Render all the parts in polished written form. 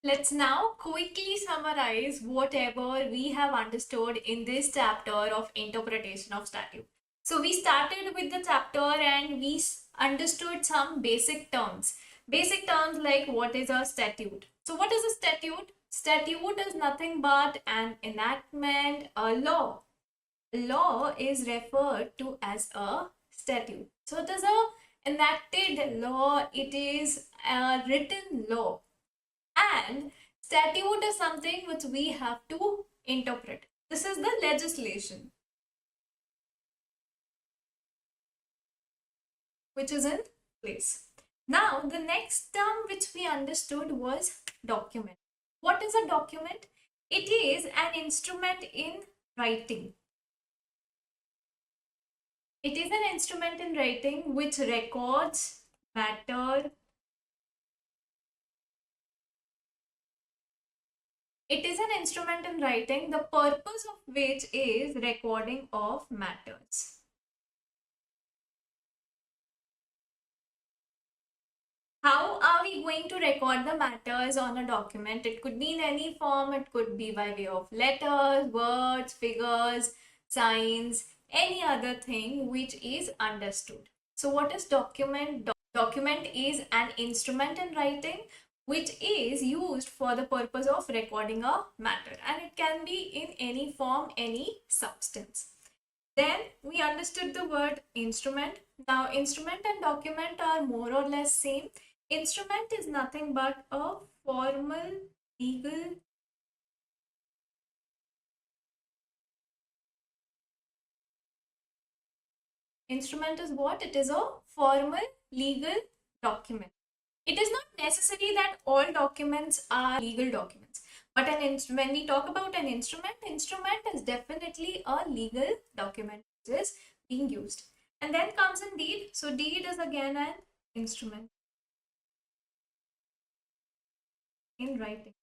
Let's now quickly summarize whatever we have understood in this chapter of interpretation of statute. So we started with the chapter and we understood some basic terms. Basic terms like what is a statute. So what is a statute? Statute is nothing but an enactment, a law. Law is referred to as a statute. So it is a enacted law, it is a written law, and statute is something which we have to interpret. This is the legislation which is in place. Now, the next term which we understood was document. What is a document? It is an instrument in writing. It is an instrument in writing which records matter. It is an instrument in writing, the purpose of which is recording of matters. How are we going to record the matters on a document? It could be in any form, it could be by way of letters, words, figures, signs, any other thing which is understood. So what is document? Document is an instrument in writing which is used for the purpose of recording a matter, and it can be in any form, any substance. Then we understood the word instrument. Now instrument and document are more or less same. Instrument is nothing but a formal legal instrument is what? It is a formal legal document. It is not necessary that all documents are legal documents, but when we talk about an instrument, instrument is definitely a legal document which is being used. And then comes in deed. So deed is again an instrument in writing,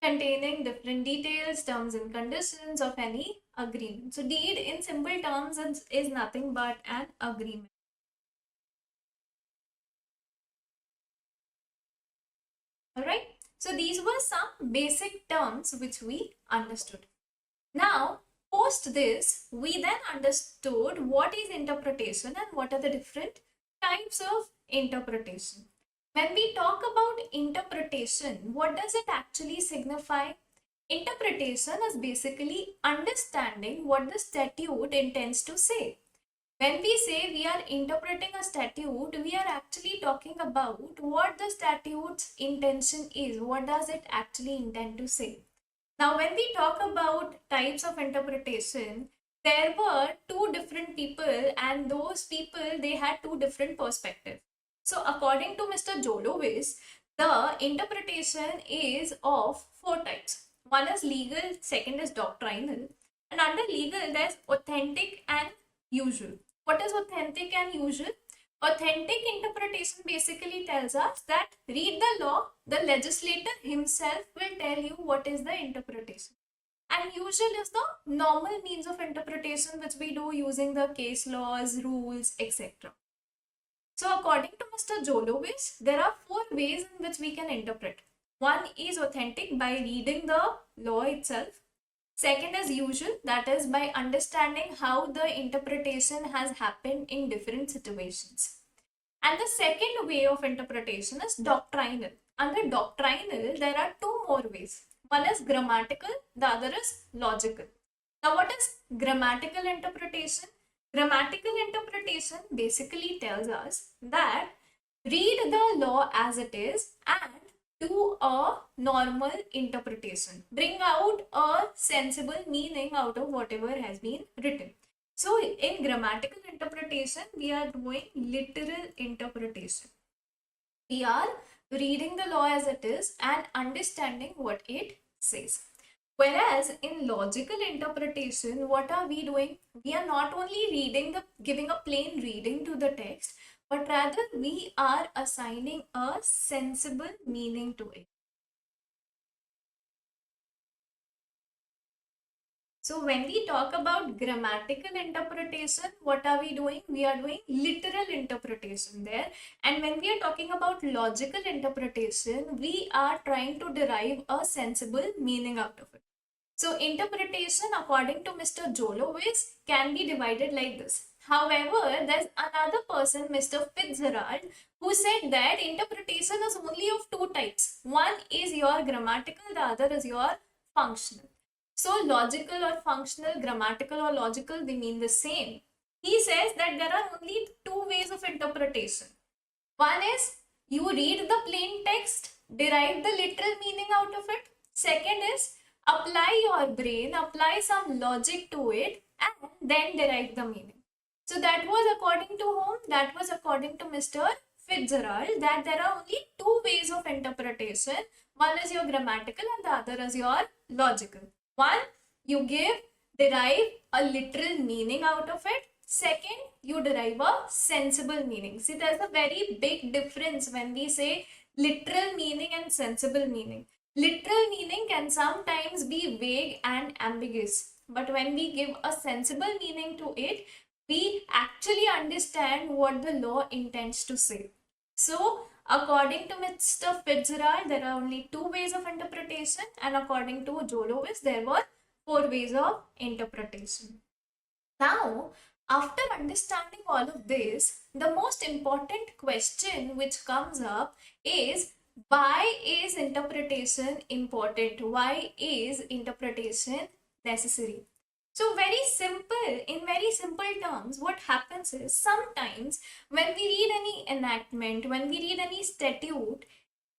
containing different details, terms and conditions of any agreement. So deed in simple terms is nothing but an agreement. Alright, so these were some basic terms which we understood. Now, post this, we then understood what is interpretation and what are the different types of interpretation. When we talk about interpretation, what does it actually signify? Interpretation is basically understanding what the statute intends to say. When we say we are interpreting a statute, we are actually talking about what the statute's intention is. What does it actually intend to say? Now, when we talk about types of interpretation, there were two different people, and those people, they had two different perspectives. So according to Mr. Jolowitz, the interpretation is of four types. One is legal, second is doctrinal, and under legal there's authentic and usual. What is authentic and usual? Authentic interpretation basically tells us that read the law, the legislator himself will tell you what is the interpretation. And usual is the normal means of interpretation which we do using the case laws, rules, etc. So according to Mr. Jolowitz, there are four ways in which we can interpret. One is authentic by reading the law itself. Second is usual, that is by understanding how the interpretation has happened in different situations. And the second way of interpretation is doctrinal. Under doctrinal, there are two more ways. One is grammatical, the other is logical. Now, what is grammatical interpretation? Grammatical interpretation basically tells us that read the law as it is and do a normal interpretation. Bring out a sensible meaning out of whatever has been written. So in grammatical interpretation, we are doing literal interpretation. We are reading the law as it is and understanding what it says. Whereas in logical interpretation, what are we doing? We are not only giving a plain reading to the text, but rather we are assigning a sensible meaning to it. So when we talk about grammatical interpretation, what are we doing? We are doing literal interpretation there. And when we are talking about logical interpretation, we are trying to derive a sensible meaning out of it. So interpretation, according to Mr. Jolowitz, can be divided like this. However, there's another person, Mr. Fitzgerald, who said that interpretation is only of two types. One is your grammatical, the other is your functional. So logical or functional, grammatical or logical, they mean the same. He says that there are only two ways of interpretation. One is you read the plain text, derive the literal meaning out of it. Second is apply your brain, apply some logic to it, and then derive the meaning. So that was according to whom? That was according to Mr. Fitzgerald, that there are only two ways of interpretation. One is your grammatical and the other is your logical. One, you derive a literal meaning out of it. Second, you derive a sensible meaning. See, there's a very big difference when we say literal meaning and sensible meaning. Literal meaning can sometimes be vague and ambiguous, but when we give a sensible meaning to it, we actually understand what the law intends to say. So, according to Mr. Fitzgerald, there are only two ways of interpretation, and according to Jolowitz, there were four ways of interpretation. Now, after understanding all of this, the most important question which comes up is, why is interpretation important? Why is interpretation necessary? So in very simple terms, what happens is sometimes when we read any enactment, when we read any statute,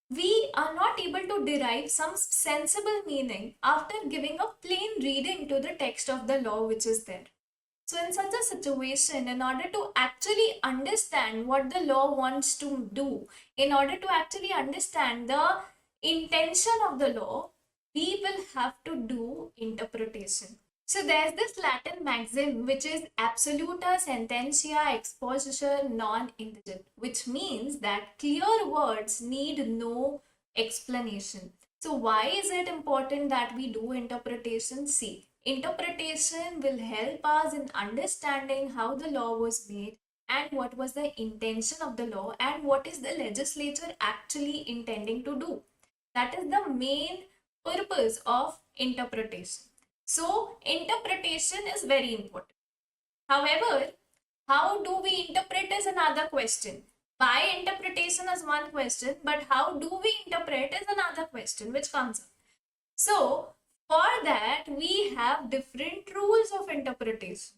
we are not able to derive some sensible meaning after giving a plain reading to the text of the law which is there. So in such a situation, in order to actually understand what the law wants to do, in order to actually understand the intention of the law, we will have to do interpretation. So there's this Latin maxim which is absoluta sententia expositur non indigit, which means that clear words need no explanation. So why is it important that we do interpretation? See, interpretation will help us in understanding how the law was made and what was the intention of the law and what is the legislature actually intending to do. That is the main purpose of interpretation. So interpretation is very important. However, how do we interpret is another question. Why interpretation is one question, but how do we interpret is another question which comes up. So for that, we have different rules of interpretation.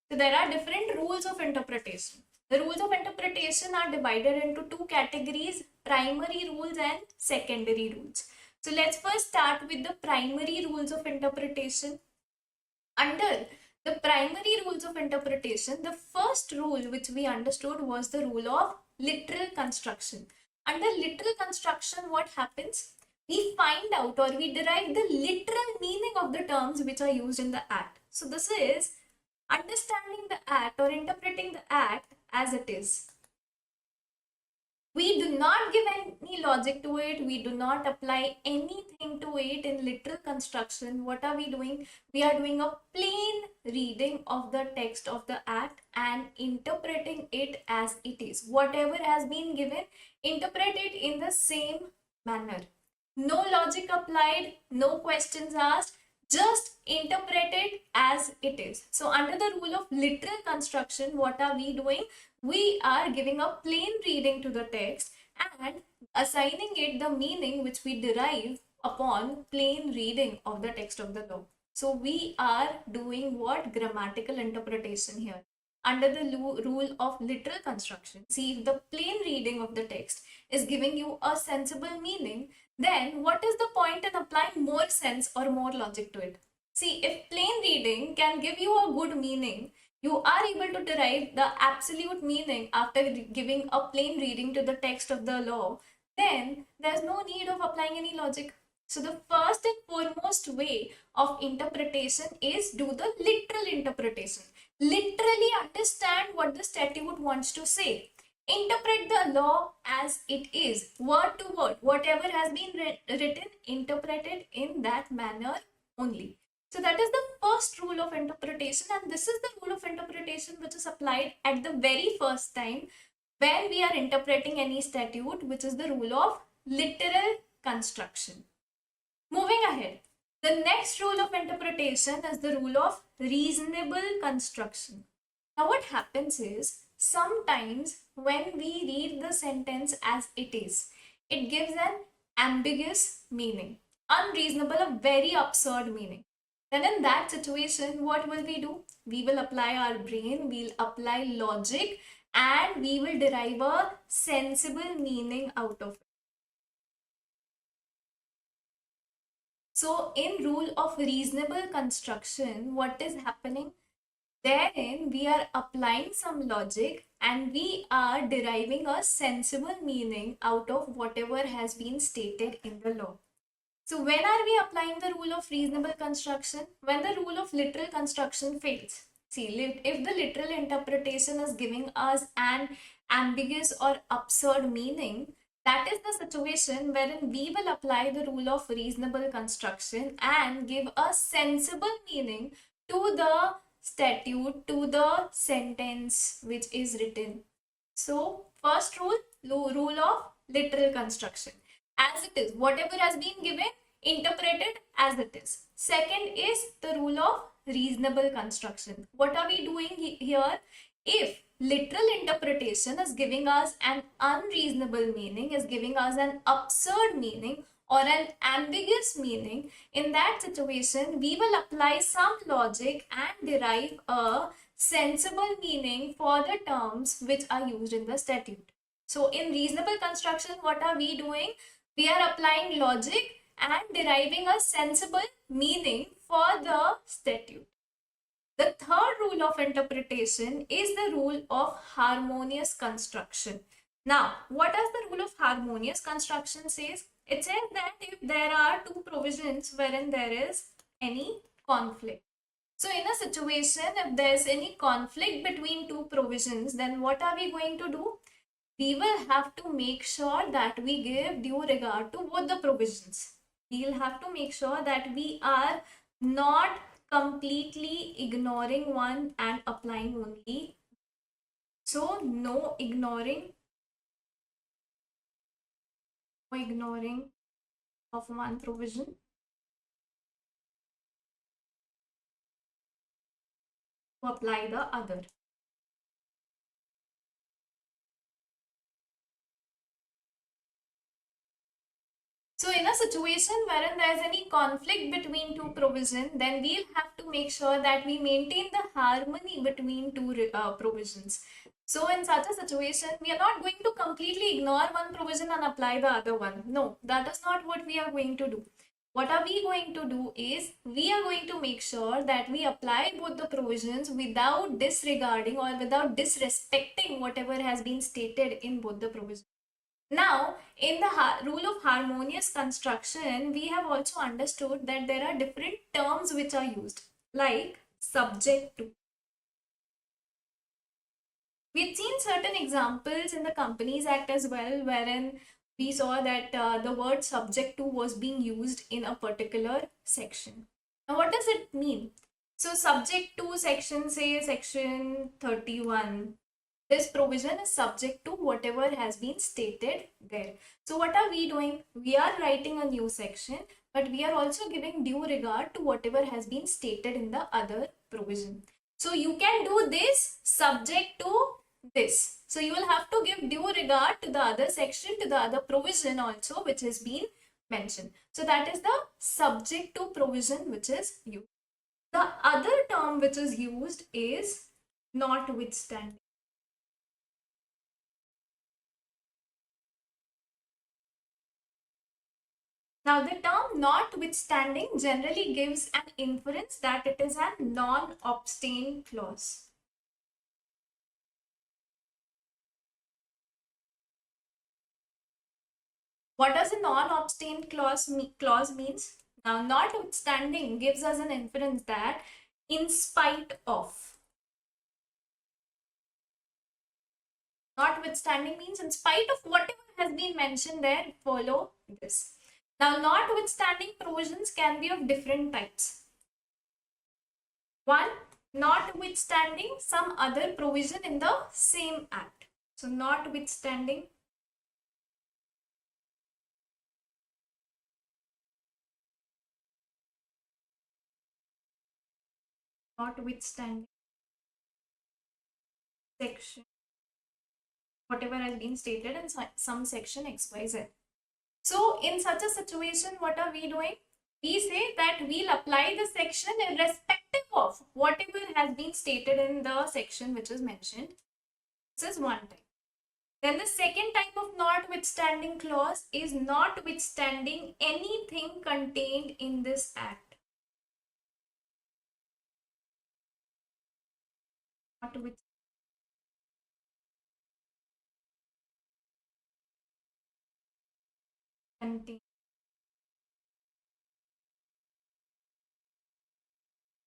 So there are different rules of interpretation. The rules of interpretation are divided into two categories, primary rules and secondary rules. So let's first start with the primary rules of interpretation. Under the primary rules of interpretation, the first rule which we understood was the rule of literal construction. Under literal construction, what happens? We find out or we derive the literal meaning of the terms which are used in the act. So this is understanding the act or interpreting the act as it is. We do not give any logic to it. We do not apply anything to it in literal construction. What are we doing? We are doing a plain reading of the text of the act and interpreting it as it is. Whatever has been given, interpret it in the same manner. No logic applied, no questions asked, just interpret it as it is. So under the rule of literal construction, what are we doing? We are giving a plain reading to the text and assigning it the meaning which we derive upon plain reading of the text of the law. So we are doing what? Grammatical interpretation here. Under the rule of literal construction, see, if the plain reading of the text is giving you a sensible meaning, then what is the point in applying more sense or more logic to it? See, if plain reading can give you a good meaning, you are able to derive the absolute meaning after giving a plain reading to the text of the law, then there's no need of applying any logic. So the first and foremost way of interpretation is do the literal interpretation. Literally understand what the statute wants to say. Interpret the law as it is, word to word. Whatever has been written, interpret it in that manner only. So that is the first rule of interpretation, and this is the rule of interpretation which is applied at the very first time when we are interpreting any statute, which is the rule of literal construction. Moving ahead, the next rule of interpretation is the rule of reasonable construction. Now what happens is, sometimes when we read the sentence as it is, it gives an ambiguous meaning, unreasonable, a very absurd meaning. Then in that situation, what will we do? We will apply our brain, we'll apply logic, and we will derive a sensible meaning out of it. So in rule of reasonable construction, what is happening? Therein, we are applying some logic and we are deriving a sensible meaning out of whatever has been stated in the law. So when are we applying the rule of reasonable construction? When the rule of literal construction fails. See, if the literal interpretation is giving us an ambiguous or absurd meaning, that is the situation wherein we will apply the rule of reasonable construction and give a sensible meaning to the statute, to the sentence which is written. So first rule, rule of literal construction. As it is, whatever has been given, interpreted as it is. Second is the rule of reasonable construction. What are we doing here? If literal interpretation is giving us an unreasonable meaning, is giving us an absurd meaning or an ambiguous meaning, in that situation we will apply some logic and derive a sensible meaning for the terms which are used in the statute. So in reasonable construction, what are we doing? We are applying logic and deriving a sensible meaning for the statute. The third rule of interpretation is the rule of harmonious construction. Now, what does the rule of harmonious construction says? It says that if there are two provisions wherein there is any conflict. So in a situation, if there is any conflict between two provisions, then what are we going to do? We will have to make sure that we give due regard to both the provisions. We will have to make sure that we are not completely ignoring one and applying only. So no ignoring of one provision. To apply the other. So in a situation wherein there is any conflict between two provisions, then we'll have to make sure that we maintain the harmony between two provisions. So in such a situation, we are not going to completely ignore one provision and apply the other one. No, that is not what we are going to do. What are we going to do is, we are going to make sure that we apply both the provisions without disregarding or without disrespecting whatever has been stated in both the provisions. Now, in the rule of harmonious construction, we have also understood that there are different terms which are used, like subject to. We've seen certain examples in the Companies Act as well, wherein we saw that the word subject to was being used in a particular section. Now, what does it mean? So, subject to section, say section 31. This provision is subject to whatever has been stated there. So what are we doing? We are writing a new section, but we are also giving due regard to whatever has been stated in the other provision. So you can do this subject to this. So you will have to give due regard to the other section, to the other provision also which has been mentioned. So that is the subject to provision which is used. The other term which is used is notwithstanding. Now, the term notwithstanding generally gives an inference that it is a non-obstain clause. What does a non-obstain clause means? Now, notwithstanding gives us an inference that in spite of. Notwithstanding means in spite of whatever has been mentioned there, follow this. Now, notwithstanding provisions can be of different types. 1. Notwithstanding some other provision in the same act. So notwithstanding section, whatever has been stated in some section XYZ. So in such a situation, what are we doing? We say that we'll apply the section irrespective of whatever has been stated in the section which is mentioned. This is one type. Then the second type of notwithstanding clause is notwithstanding anything contained in this act.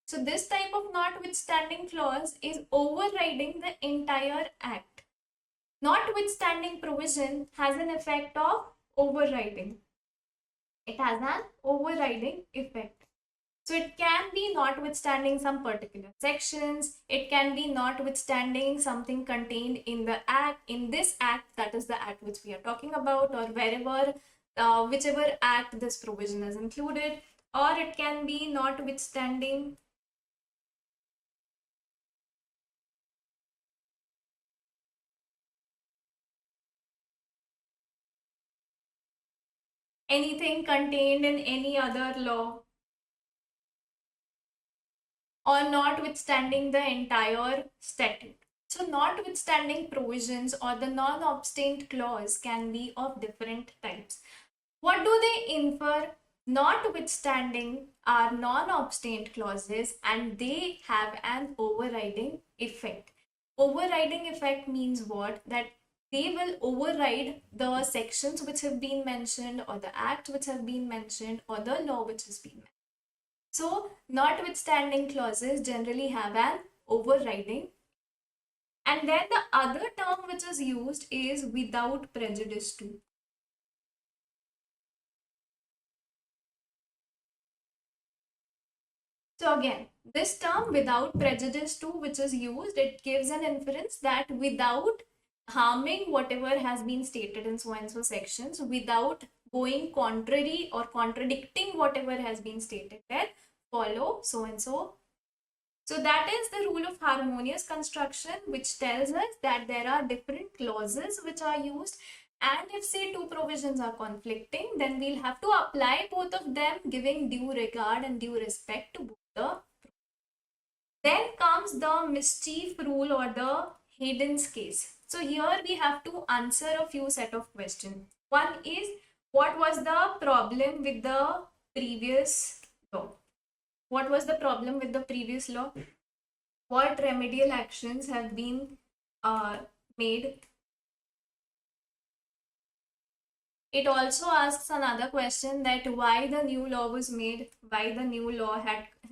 So this type of notwithstanding clause is overriding the entire act. Notwithstanding provision has an effect of overriding. It has an overriding effect. So it can be notwithstanding some particular sections, it can be notwithstanding something contained in the act, in this act, that is the act which we are talking about, or wherever, whichever act this provision is included, or it can be notwithstanding anything contained in any other law, or notwithstanding the entire statute. So notwithstanding provisions or the non-obstant clause can be of different types. What do they infer? Notwithstanding are non-obstant clauses and they have an overriding effect. Overriding effect means what? That they will override the sections which have been mentioned, or the act which have been mentioned, or the law which has been mentioned. So notwithstanding clauses generally have an overriding. And then the other term which is used is without prejudice to. So again, this term without prejudice to, which is used, it gives an inference that without harming whatever has been stated in so and so sections, without going contrary or contradicting whatever has been stated there, follow so and so. So that is the rule of harmonious construction, which tells us that there are different clauses which are used, and if say two provisions are conflicting, then we'll have to apply both of them, giving due regard and due respect to both the. Then comes the mischief rule or the Hayden's case. So here we have to answer a few set of questions. One is, what was the problem with the previous law? What was the problem with the previous law? What remedial actions have been made? It also asks another question, that why the new law was made, why the new law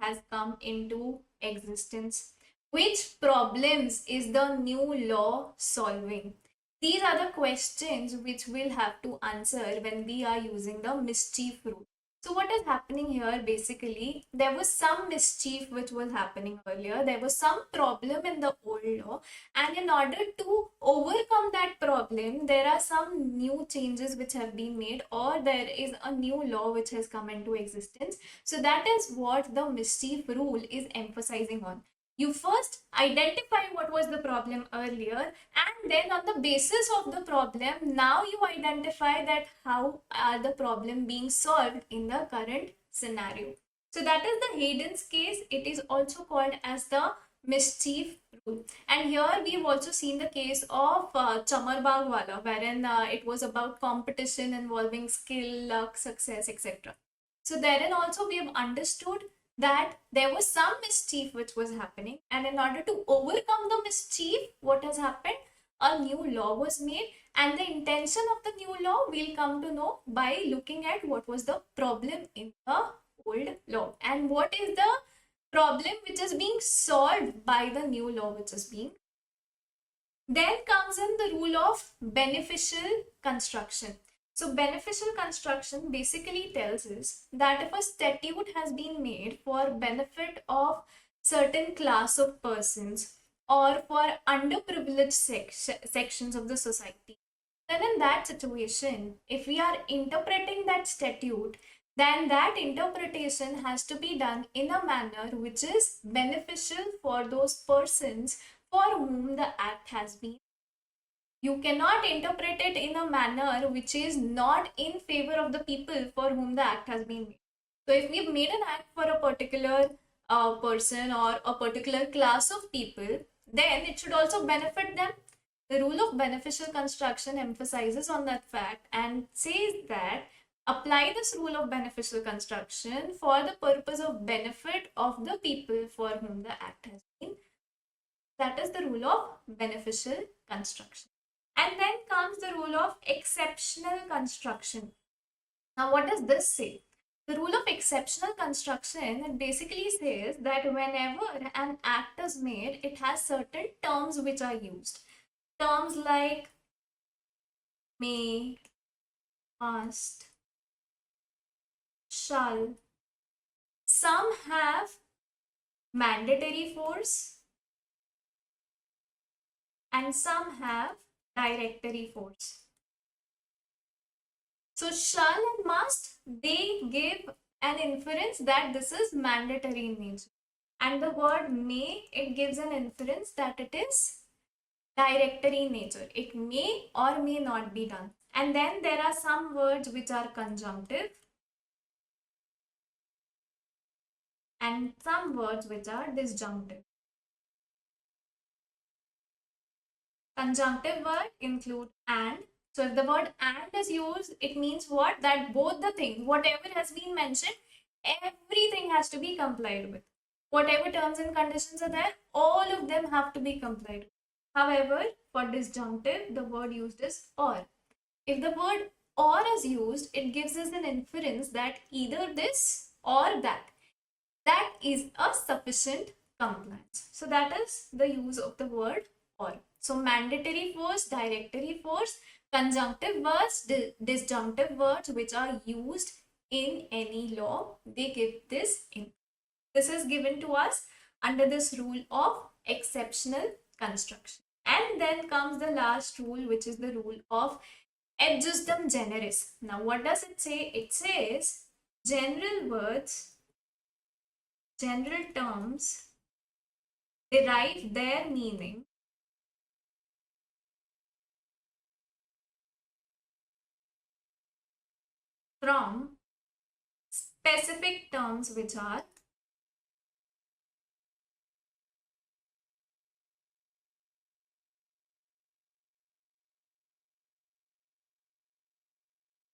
has come into existence, which problems is the new law solving. These are the questions which we'll have to answer when we are using the mischief rule. So what is happening here? Basically, there was some mischief which was happening earlier. There was some problem in the old law, and in order to overcome that problem, there are some new changes which have been made, or there is a new law which has come into existence. So that is what the mischief rule is emphasizing on. You first identify what was the problem earlier, and then on the basis of the problem, now you identify that how are the problem being solved in the current scenario. So that is the Hayden's case. It is also called as the mischief rule. And here we've also seen the case of Chamar Bagh Wala, wherein it was about competition involving skill, luck, success, etc. So therein also we have understood that there was some mischief which was happening, and in order to overcome the mischief, what has happened? A new law was made, and the intention of the new law we'll come to know by looking at what was the problem in the old law and what is the problem which is being solved by the new law which is being. Then comes in the rule of beneficial construction. So beneficial construction basically tells us that if a statute has been made for benefit of certain class of persons or for underprivileged sections of the society, then in that situation, if we are interpreting that statute, then that interpretation has to be done in a manner which is beneficial for those persons for whom the act has been. You cannot interpret it in a manner which is not in favor of the people for whom the act has been made. So if we've made an act for a particular person or a particular class of people, then it should also benefit them. The rule of beneficial construction emphasizes on that fact and says that apply this rule of beneficial construction for the purpose of benefit of the people for whom the act has been. That is the rule of beneficial construction. And then comes the rule of exceptional construction. Now, what does this say? The rule of exceptional construction, it basically says that whenever an act is made, it has certain terms which are used. Terms like may, must, shall. Some have mandatory force and some have directory force. So shall and must, they give an inference that this is mandatory in nature. And the word may, it gives an inference that it is directory in nature. It may or may not be done. And then there are some words which are conjunctive and some words which are disjunctive. Conjunctive word include and. So if the word and is used, it means what? That both the things, whatever has been mentioned, everything has to be complied with. Whatever terms and conditions are there, all of them have to be complied with. However, for disjunctive, the word used is or. If the word or is used, it gives us an inference that either this or that. That is a sufficient compliance. So that is the use of the word or. So mandatory force, directory force, conjunctive words, disjunctive words which are used in any law, they give this in. This is given to us under this rule of exceptional construction. And then comes the last rule, which is the rule of adjustum generis. Now what does it say? It says general words, general terms derive their meaning from specific terms which are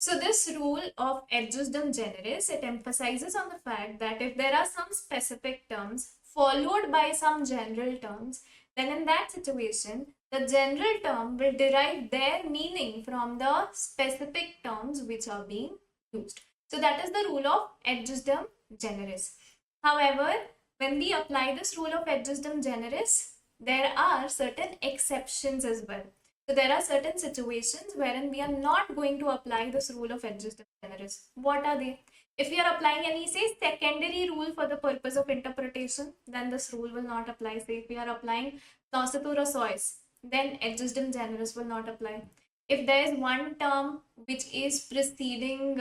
so this rule of adjustum generis, it emphasizes on the fact that if there are some specific terms followed by some general terms, then in that situation, the general term will derive their meaning from the specific terms which are being used. So that is the rule of adjustum generis. However, when we apply this rule of adjustum generis, there are certain exceptions as well. So there are certain situations wherein we are not going to apply this rule of adjustum generis. What are they? If we are applying any, say, secondary rule for the purpose of interpretation, then this rule will not apply. Say if we are applying nocitur sois, then adjustum generis will not apply. If there is one term which is preceding,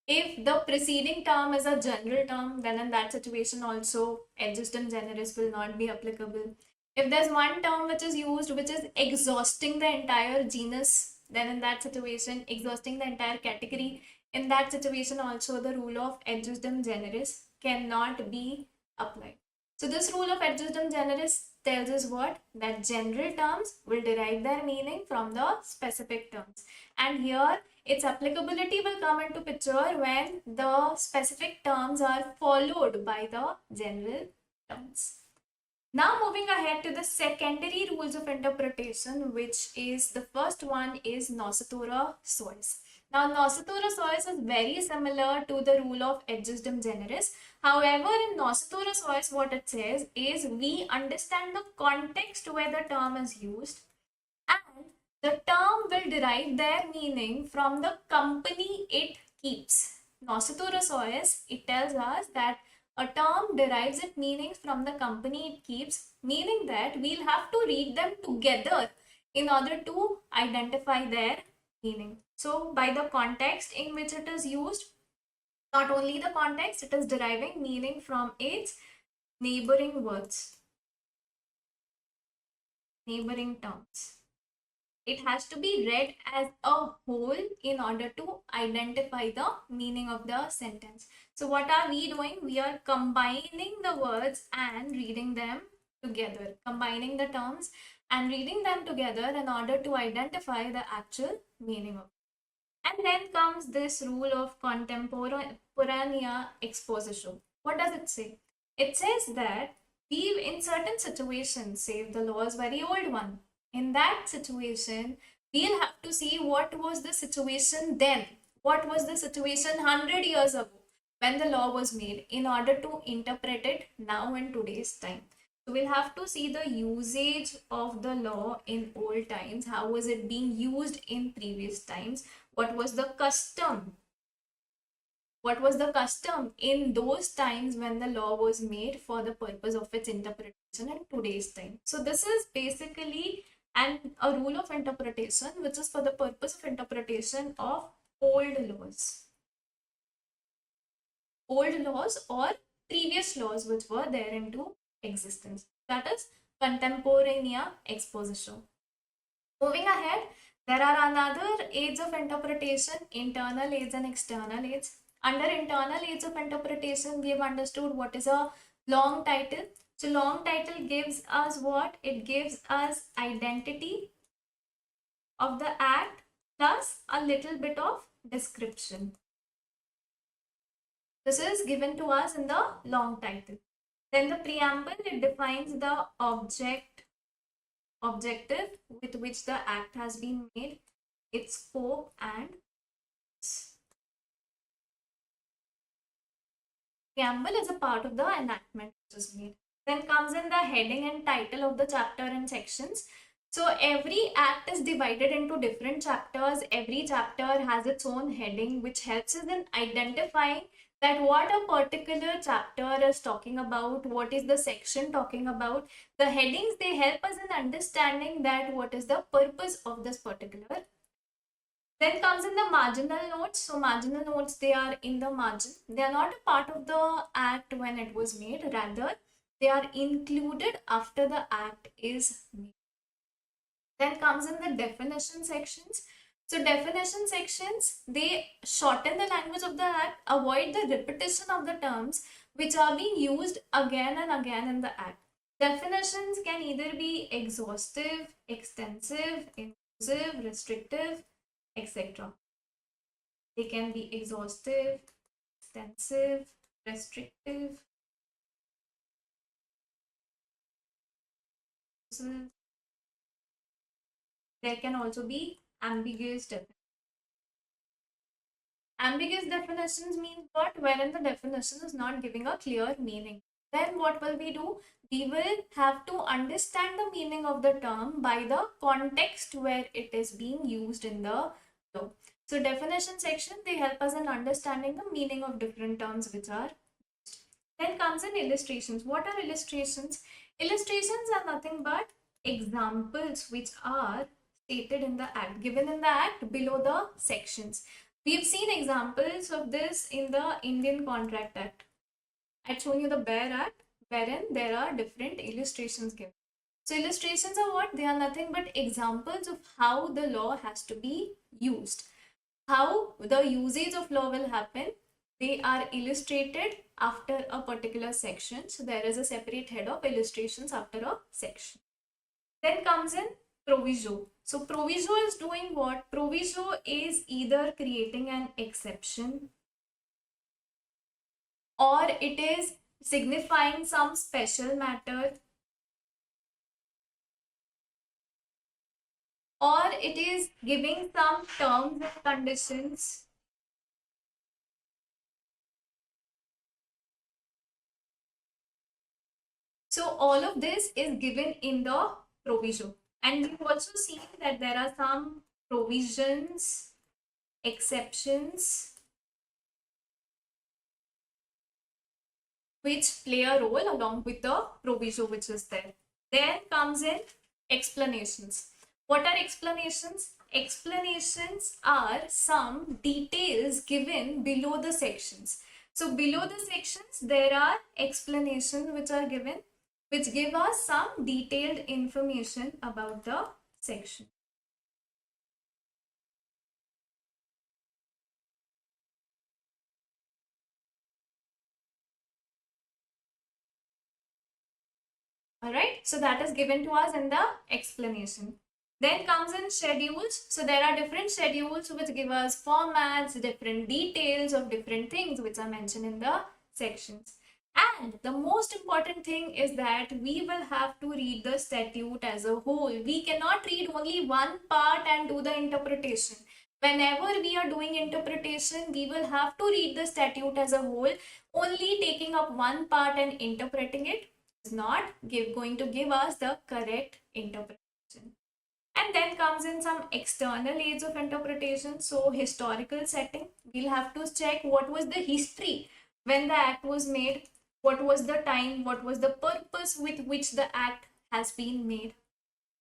if the preceding term is a general term, then in that situation also adjustum generis will not be applicable. If there's one term which is used which is exhausting the entire genus, then in that situation, exhausting the entire category, in that situation also the rule of adjustum generis cannot be applied. So this rule of adjustum generis tells us what? That general terms will derive their meaning from the specific terms. And here its applicability will come into picture when the specific terms are followed by the general terms. Now moving ahead to the secondary rules of interpretation, which is the first one is nocitura sois. Now nocitura sois is very similar to the rule of adjustum generis. However, in nocitura sois what it says is we understand the context where the term is used and the term will derive their meaning from the company it keeps. Nocitura sois, it tells us that A term derives its meanings from the company it keeps, meaning that we'll have to read them together in order to identify their meaning. So, by the context in which it is used, not only the context, it is deriving meaning from its neighboring words, neighboring terms. It has to be read as a whole in order to identify the meaning of the sentence. So what are we doing? We are combining the words and reading them together, combining the terms and reading them together in order to identify the actual meaning of it. And then comes this rule of contemporanea exposition. What does it say? It says that we, in certain situations, say if the law is very old one, in that situation, we'll have to see what was the situation then. What was the situation 100 years ago when the law was made in order to interpret it now in today's time. So we'll have to see the usage of the law in old times. How was it being used in previous times? What was the custom? What was the custom in those times when the law was made for the purpose of its interpretation in today's time? So this is basically a rule of interpretation which is for the purpose of interpretation of old laws. Old laws or previous laws which were there into existence. That is contemporanea exposition. Moving ahead, there are another aids of interpretation, internal aids and external aids. Under internal aids of interpretation, we have understood what is a long title. So long title gives us what? It gives us identity of the act plus a little bit of description. This is given to us in the long title. Then the preamble, it defines the objective with which the act has been made, its scope and preamble is a part of the enactment which is made. Then comes in the heading and title of the chapter and sections. So every act is divided into different chapters. Every chapter has its own heading which helps us in identifying that what a particular chapter is talking about, what is the section talking about. The headings, they help us in understanding that what is the purpose of this particular. Then comes in the marginal notes. So marginal notes, they are in the margin. They are not a part of the act when it was made. Rather, they are included after the act is made. Then comes in the definition sections. So definition sections, they shorten the language of the act, avoid the repetition of the terms which are being used again and again in the act. Definitions can either be exhaustive, extensive, inclusive, restrictive, etc. They can be exhaustive, extensive, restrictive, there can also be ambiguous definitions. Ambiguous definitions mean what? Wherein the definition is not giving a clear meaning. Then what will we do? We will have to understand the meaning of the term by the context where it is being used in the law. So definition section, they help us in understanding the meaning of different terms which are used. Then comes in illustrations. What are illustrations? Illustrations are nothing but examples which are stated in the act, given in the act below the sections. We've seen examples of this in the Indian Contract Act. I'd shown you the BEAR Act, wherein there are different illustrations given. So illustrations are what? They are nothing but examples of how the law has to be used. How the usage of law will happen. They are illustrated after a particular section. So there is a separate head of illustrations after a section. Then comes in proviso. So proviso is doing what? Proviso is either creating an exception or it is signifying some special matter or it is giving some terms and conditions. So all of this is given in the proviso. And we've also seen that there are some provisions, exceptions, which play a role along with the proviso which is there. Then comes in explanations. What are explanations? Explanations are some details given below the sections. So below the sections, there are explanations which are given, which give us some detailed information about the section. All right, so that is given to us in the explanation. Then comes in schedules. So there are different schedules which give us formats, different details of different things which are mentioned in the sections. And the most important thing is that we will have to read the statute as a whole. We cannot read only one part and do the interpretation. Whenever we are doing interpretation, we will have to read the statute as a whole. Only taking up one part and interpreting it is not going to give us the correct interpretation. And then comes in some external aids of interpretation. So historical setting, we'll have to check what was the history when the act was made, what was the time, what was the purpose with which the act has been made.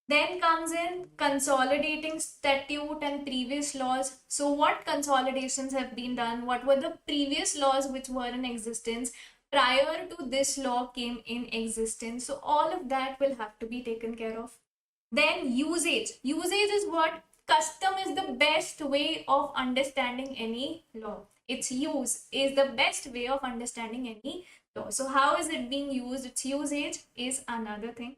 Then comes in consolidating statute and previous laws. So what consolidations have been done? What were the previous laws which were in existence prior to this law came in existence? So all of that will have to be taken care of. Then usage. Usage is what? Custom is the best way of understanding any law. Its use is the best way of understanding any law. So how is it being used? Its usage is another thing.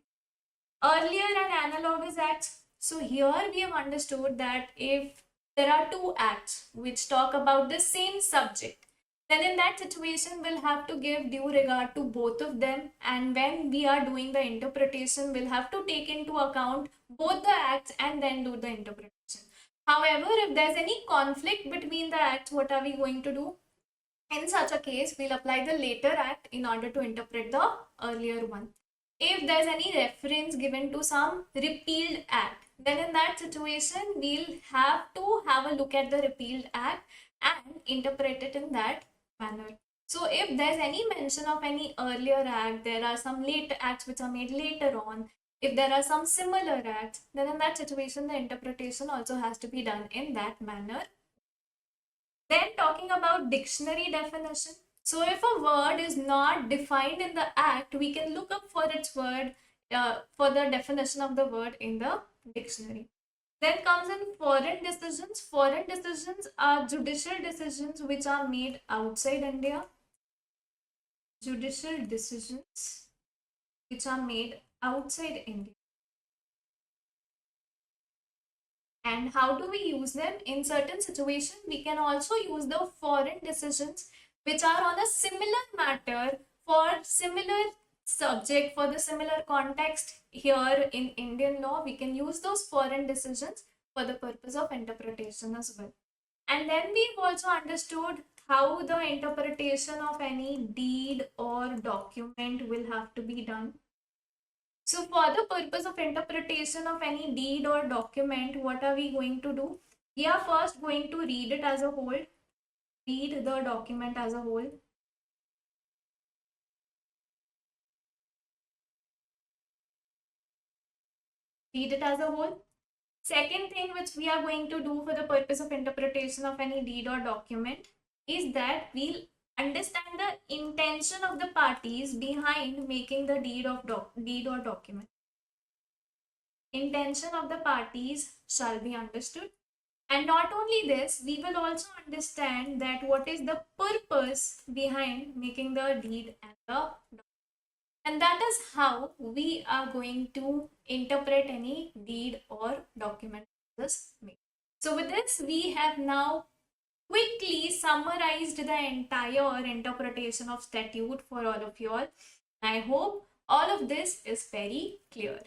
Earlier and analogous acts. So here we have understood that if there are two acts which talk about the same subject, then in that situation we'll have to give due regard to both of them, and when we are doing the interpretation we'll have to take into account both the acts and then do the interpretation. However, if there's any conflict between the acts, what are we going to do? In such a case, we'll apply the later act in order to interpret the earlier one. If there's any reference given to some repealed act, then in that situation we'll have to have a look at the repealed act and interpret it in that manner. So if there's any mention of any earlier act, there are some later acts which are made later on, if there are some similar acts, then in that situation the interpretation also has to be done in that manner. Then talking about dictionary definition. So if a word is not defined in the act, we can look up for its word, for the definition of the word in the dictionary. Then comes in foreign decisions. Foreign decisions are judicial decisions which are made outside India. Judicial decisions which are made outside India. And how do we use them? In certain situations, we can also use the foreign decisions which are on a similar matter for similar subject, for the similar context. Here in Indian law, we can use those foreign decisions for the purpose of interpretation as well. And then we've also understood how the interpretation of any deed or document will have to be done. So for the purpose of interpretation of any deed or document, what are we going to do? We are first going to read it as a whole, read the document as a whole. Read it as a whole. Second thing which we are going to do for the purpose of interpretation of any deed or document is that we'll understand the intention of the parties behind making the deed or document. Intention of the parties shall be understood. And not only this, we will also understand that what is the purpose behind making the deed and the document. And that is how we are going to interpret any deed or document this made. So with this, we have now quickly summarized the entire interpretation of statute for all of you all. I hope all of this is very clear.